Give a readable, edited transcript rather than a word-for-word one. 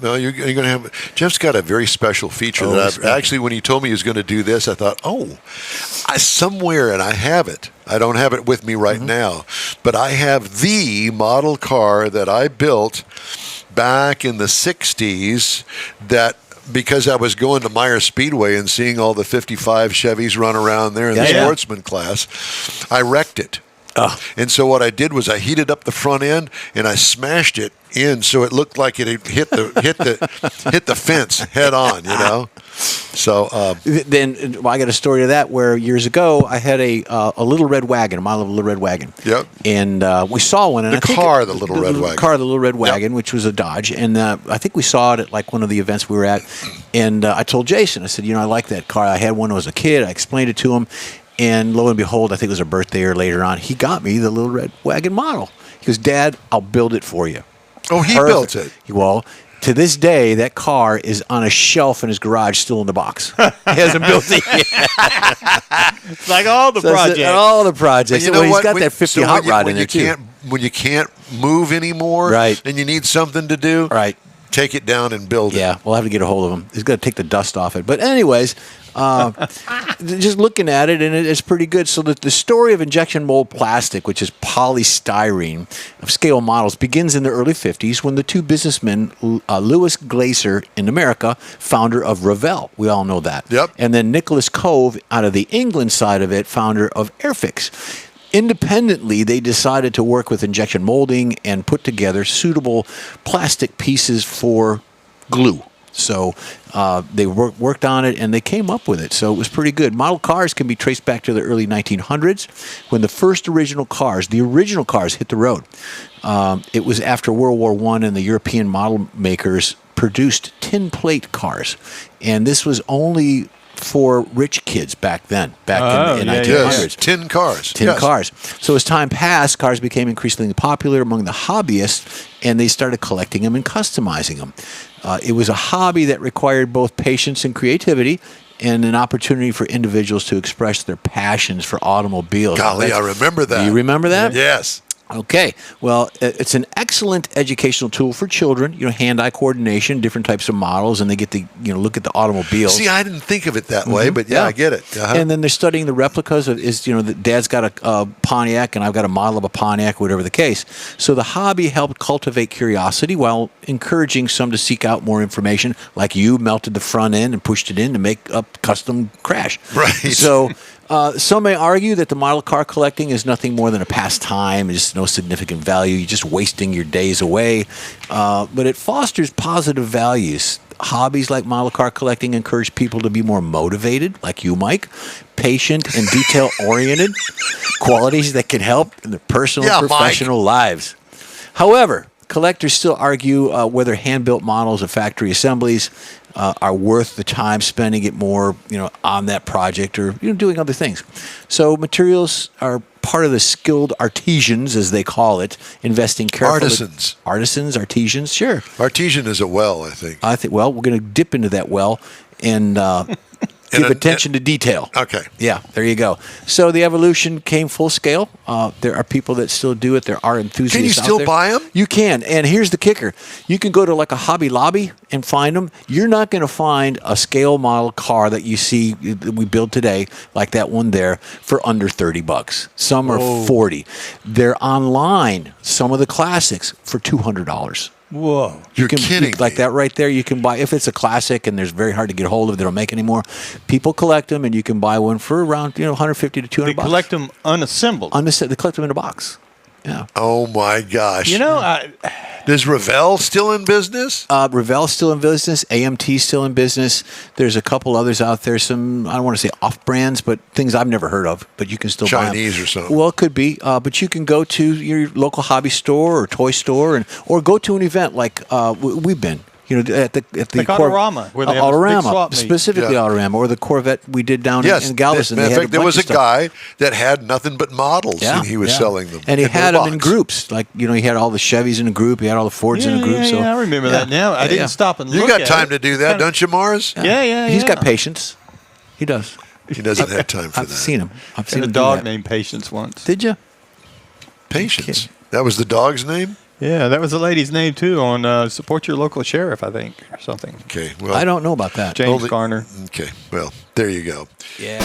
No, you're going to have. Jeff's got a very special feature actually, when he told me he was going to do this, I thought, somewhere, and I have it. I don't have it with me right now, but I have the model car that I built back in the 60s that. Because I was going to Meyer Speedway and seeing all the 55 Chevys run around there in the sportsman class, I wrecked it. And so what I did was I heated up the front end and I smashed it in so it looked like it had hit the fence head on, you know. So then I got a story to that where years ago I had a little red wagon, a model of a little red wagon. Yep. And we saw one. And the little red wagon, which was a Dodge. And I think we saw it at like one of the events we were at. And I told Jason, I said, I like that car. I had one when I was a kid. I explained it to him. And lo and behold, I think it was a birthday or later on, he got me the little red wagon model. He goes, Dad, I'll build it for you. Oh, he built it? Well, to this day, that car is on a shelf in his garage, still in the box. He hasn't built it yet. It's like all the projects. All the projects. You know he's got that 50 hot rod in there, too. When you can't move anymore, right, and you need something to do, right, take it down and build it. Yeah, we'll have to get a hold of him. He's got to take the dust off it. But anyways, just looking at it, and it's pretty good. So the story of injection mold plastic, which is polystyrene of scale models, begins in the early 50s when the two businessmen, Louis Glaser in America, founder of Revell. We all know that. Yep. And then Nicholas Cove, out of the England side of it, founder of Airfix. Independently, they decided to work with injection molding and put together suitable plastic pieces for glue. So they worked on it, and they came up with it. So it was pretty good. Model cars can be traced back to the early 1900s when the original cars hit the road. It was after World War I, and the European model makers produced tin plate cars. And this was only for rich kids back then, in the 1900s. Yes. Tin cars. Cars. So as time passed, cars became increasingly popular among the hobbyists, and they started collecting them and customizing them. It was a hobby that required both patience and creativity, and an opportunity for individuals to express their passions for automobiles. Golly, I remember that. Do you remember that? Yes. Okay. Well, it's an excellent educational tool for children. Hand-eye coordination, different types of models, and they get to look at the automobiles. See, I didn't think of it that way, but I get it. And then they're studying the replicas of Dad's got a Pontiac and I've got a model of a Pontiac, whatever the case. So the hobby helped cultivate curiosity while encouraging some to seek out more information, like you melted the front end and pushed it in to make a custom crash. Right. So some may argue that the model car collecting is nothing more than a pastime, just no significant value. You're just wasting your days away. But it fosters positive values. Hobbies like model car collecting encourage people to be more motivated, like you, Mike, patient and detail-oriented, qualities that can help in their personal and professional lives. However, collectors still argue whether hand-built models of factory assemblies are worth the time spending it more, on that project or doing other things. So materials are part of the skilled artisans, as they call it, investing carefully. Artisans, sure. Artesian is a well, I think. Well, we're going to dip into that well and give attention to detail. Okay. Yeah, there you go. So the evolution came full scale. There are people that still do it. There are enthusiasts. Can you still buy them? You can. And here's the kicker. You can go to like a Hobby Lobby and find them. You're not going to find a scale model car that you see that we build today, like that one there, for under $30. Some are $40. They're online, some of the classics, for $200. Whoa. You're kidding me. Like that right there, you can buy, if it's a classic and there's very hard to get hold of, they don't make anymore, people collect them, and you can buy one for around $150 to $200. They collect them unassembled. They collect them in a box. Yeah. Oh, my gosh. Is Revell still in business? Revell's still in business. AMT's still in business. There's a couple others out there, some, I don't want to say off-brands, but things I've never heard of, but you can still buy them. Chinese or something. Well, it could be, but you can go to your local hobby store or toy store, or go to an event like we've been. At the like Autorama, where they have a big swap meet. Specifically Autorama, or the Corvette we did down in Galveston. In fact, there was a guy that had nothing but models, and he was selling them. And he had them in groups. Like, he had all the Chevys in a group, he had all the Fords in a group. Yeah, I remember that now. I didn't stop and look at it. You got time to do that, don't you, Mars? Yeah. He's got patience. He does. He doesn't have time for that. I've seen him. I've seen a dog named Patience once. Did you? Patience. That was the dog's name? Yeah, that was the lady's name too on Support Your Local Sheriff, I think, or something. Okay, well, I don't know about that. James Garner. Okay, well, there you go. Yeah.